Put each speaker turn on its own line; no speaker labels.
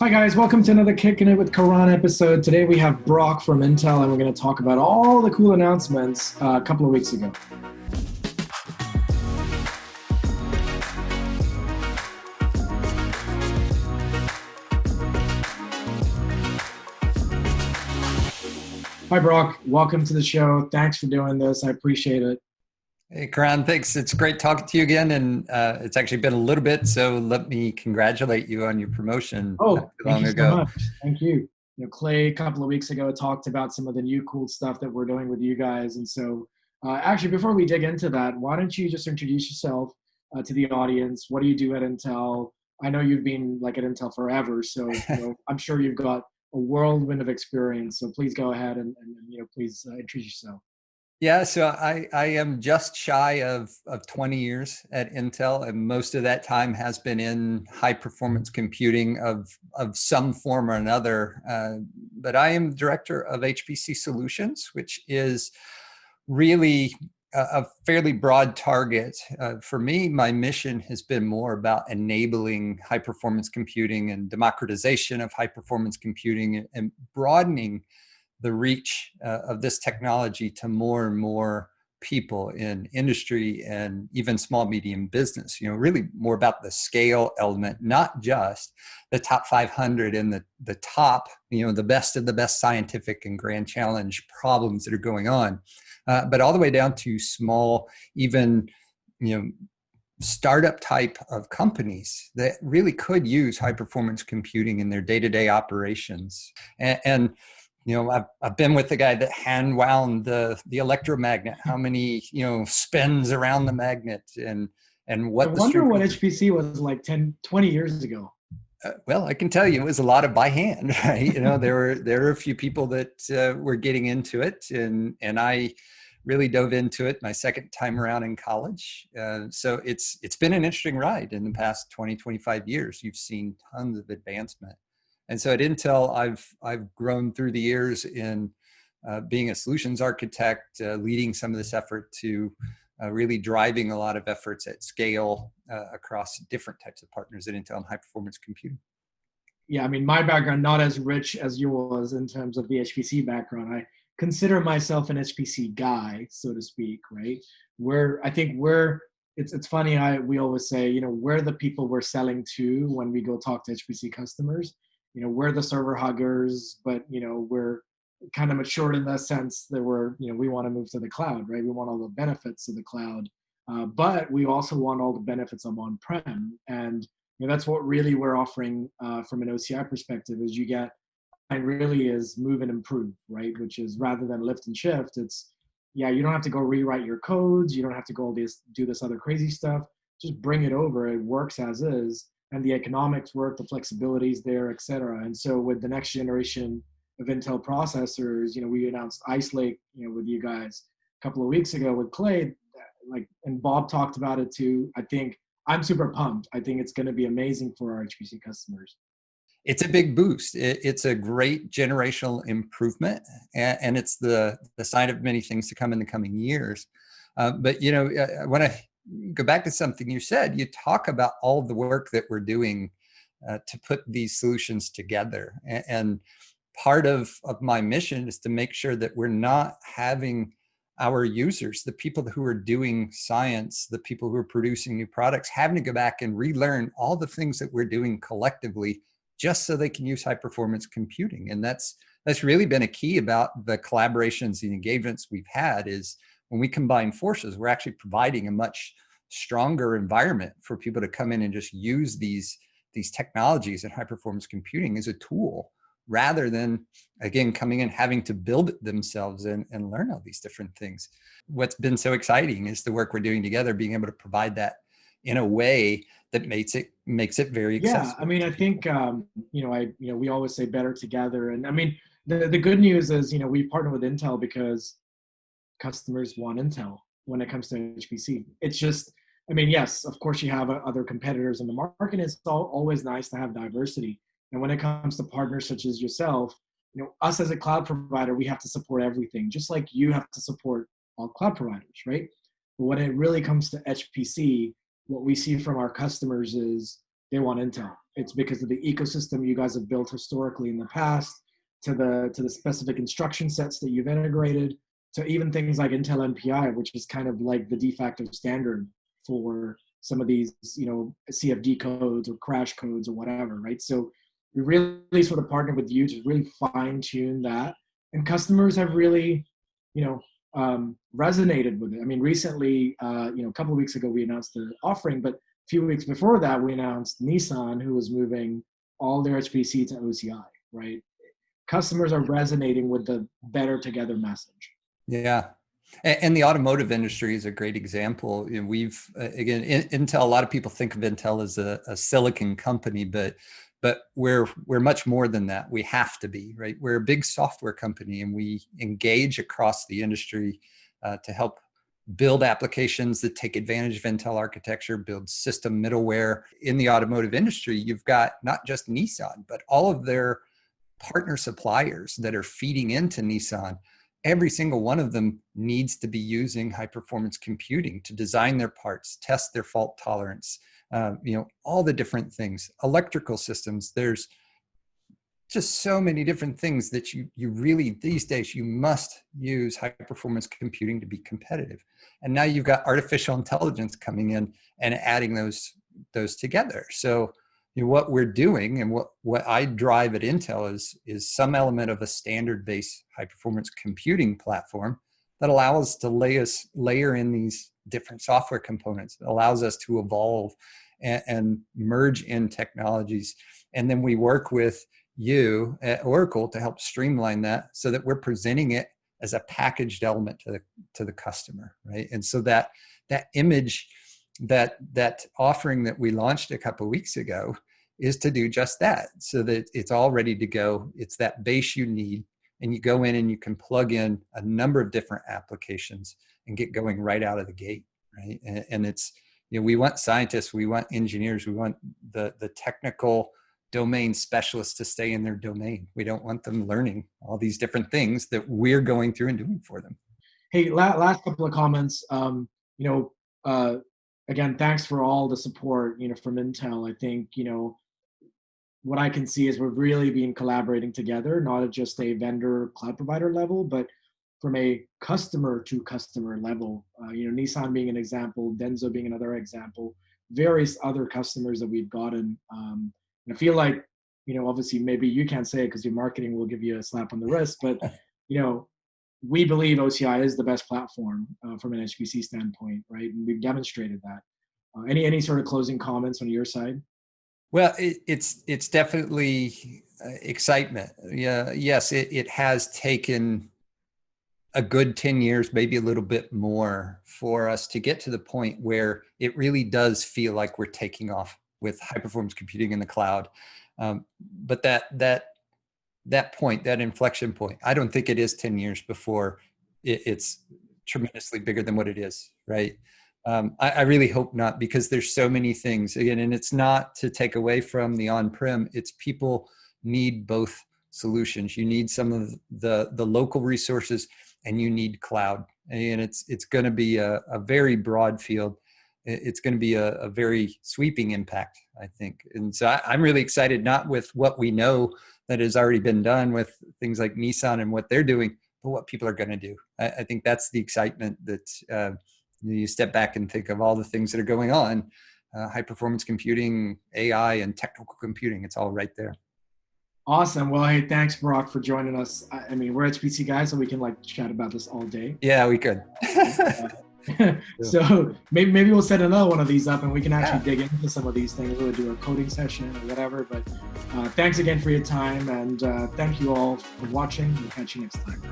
Hi guys, welcome to another Kickin It with Karan episode. Today we have Brock from Intel and we're going to talk about all the cool announcements a couple of weeks ago. Hi Brock, welcome to the show. Thanks for doing this. I appreciate it.
Hey, Karan, thanks. It's great talking to you again. And it's actually been a little bit, so let me congratulate you on your promotion not
Oh,
too
thank
long
you so
ago.
much. Thank you. Clay a couple of weeks ago talked about some of the new cool stuff that we're doing with you guys. And so actually, before we dig into that, why don't you just introduce yourself to the audience? What do you do at Intel? I know you've been like at Intel forever, so I'm sure you've got a whirlwind of experience. So please go ahead and please introduce yourself.
Yeah, so I am just shy of 20 years at Intel, and most of that time has been in high performance computing of some form or another. But I am director of HPC Solutions, which is really a fairly broad target. For me, my mission has been more about enabling high performance computing and democratization of high performance computing and broadening the reach of this technology to more and more people in industry and even small medium business. Really more about the scale element, not just the top 500 and the top, the best of the best scientific and grand challenge problems that are going on, but all the way down to small, even startup type of companies that really could use high performance computing in their day-to-day operations. And I've been with the guy that hand wound the electromagnet, how many, spins around the magnet and
I
what the
wonder
strength
what
of
HPC was like 10, 20 years ago.
well, I can tell you it was a lot of by hand, right? There were a few people that were getting into it, and I really dove into it my second time around in college. So it's been an interesting ride in the past 20, 25 years. You've seen tons of advancement. And so at Intel, I've grown through the years in being a solutions architect, leading some of this effort to really driving a lot of efforts at scale across different types of partners at Intel and high performance computing.
Yeah, I mean, my background not as rich as yours in terms of the HPC background. I consider myself an HPC guy, so to speak, right? I think it's funny. We always say, we're the people we're selling to when we go talk to HPC customers. We're the server huggers, but we're kind of matured in the sense that we want to move to the cloud, right? We want all the benefits of the cloud, but we also want all the benefits of on-prem, and that's what really we're offering from an OCI perspective. Is you get and really is move and improve, right? Which is rather than lift and shift, it's you don't have to go rewrite your codes, you don't have to go do this other crazy stuff. Just bring it over. It works as is, and the economics work, the flexibility is there, et cetera. And so with the next generation of Intel processors, we announced Ice Lake, with you guys a couple of weeks ago with Clay, and Bob talked about it too. I think I'm super pumped. I think it's going to be amazing for our HPC customers.
It's a big boost. It's a great generational improvement, and it's the sign of many things to come in the coming years. But I want to go back to something you said. You talk about all the work that we're doing to put these solutions together, and part of my mission is to make sure that we're not having our users, the people who are doing science, the people who are producing new products, having to go back and relearn all the things that we're doing collectively just so they can use high performance computing. And that's really been a key about the collaborations and engagements we've had. Is when we combine forces, we're actually providing a much stronger environment for people to come in and just use these technologies and high performance computing as a tool, rather than, again, coming in having to build it themselves and learn all these different things. What's been so exciting is the work we're doing together, being able to provide that in a way that makes it very accessible.
Yeah, I mean, I think we always say better together, and I mean, the good news is we partner with Intel because customers want Intel when it comes to HPC. It's just, I mean, yes, of course you have other competitors in the market. It's always nice to have diversity. And when it comes to partners such as yourself, us as a cloud provider, we have to support everything, just like you have to support all cloud providers, right? But when it really comes to HPC, what we see from our customers is they want Intel. It's because of the ecosystem you guys have built historically in the past, to the specific instruction sets that you've integrated, to even things like Intel NPI, which is kind of like the de facto standard for some of these, CFD codes or crash codes or whatever, right? So we really sort of partnered with you to really fine tune that, and customers have really, resonated with it. I mean, recently, a couple of weeks ago, we announced the offering, but a few weeks before that, we announced Nissan, who was moving all their HPC to OCI, right? Customers are resonating with the better together message.
Yeah. And the automotive industry is a great example. We've, again, Intel, a lot of people think of Intel as a silicon company, but we're much more than that. We have to be, right? We're a big software company, and we engage across the industry to help build applications that take advantage of Intel architecture, build system middleware. In the automotive industry, you've got not just Nissan, but all of their partner suppliers that are feeding into Nissan. Every single one of them needs to be using high performance computing to design their parts, test their fault tolerance, all the different things. Electrical systems, there's just so many different things that you really, these days, you must use high performance computing to be competitive. And now you've got artificial intelligence coming in and adding those together. So what we're doing, and what I drive at Intel is some element of a standard-based high-performance computing platform that allows us to layer in these different software components. It allows us to evolve and merge in technologies. And then we work with you at Oracle to help streamline that so that we're presenting it as a packaged element to the customer, right? And so that image, that offering that we launched a couple of weeks ago is to do just that, so that it's all ready to go. It's that base you need, and you go in and you can plug in a number of different applications and get going right out of the gate, right? And it's, we want scientists, we want engineers, we want the technical domain specialists to stay in their domain. We don't want them learning all these different things that we're going through and doing for them.
Hey, last couple of comments. Again, thanks for all the support, from Intel. I think, what I can see is we're really been collaborating together, not at just a vendor cloud provider level, but from a customer to customer level. Nissan being an example, Denso being another example, various other customers that we've gotten. And I feel like, obviously maybe you can't say it because your marketing will give you a slap on the wrist, but, we believe OCI is the best platform from an HPC standpoint, right? And we've demonstrated that. Any sort of closing comments on your side?
Well, it's definitely excitement. Yeah, yes, it has taken a good 10 years, maybe a little bit more, for us to get to the point where it really does feel like we're taking off with high performance computing in the cloud. But that point, that inflection point, I don't think it is 10 years before it's tremendously bigger than what it is, right? I really hope not, because there's so many things, again, and it's not to take away from the on-prem, it's people need both solutions. You need some of the local resources, and you need cloud. And it's going to be a very broad field. It's going to be a very sweeping impact, I think. And so I'm really excited, not with what we know that has already been done with things like Nissan and what they're doing, but what people are going to do. I think that's the excitement that you step back and think of all the things that are going on, high performance computing, AI, and technical computing. It's all right there.
Awesome. Well, hey, thanks, Brock, for joining us. I mean, we're HPC guys, so we can chat about this all day.
Yeah, we could.
So maybe we'll set another one of these up, and we can actually dig into some of these things. We'll do a coding session or whatever. But thanks again for your time, and thank you all for watching. We'll catch you next time.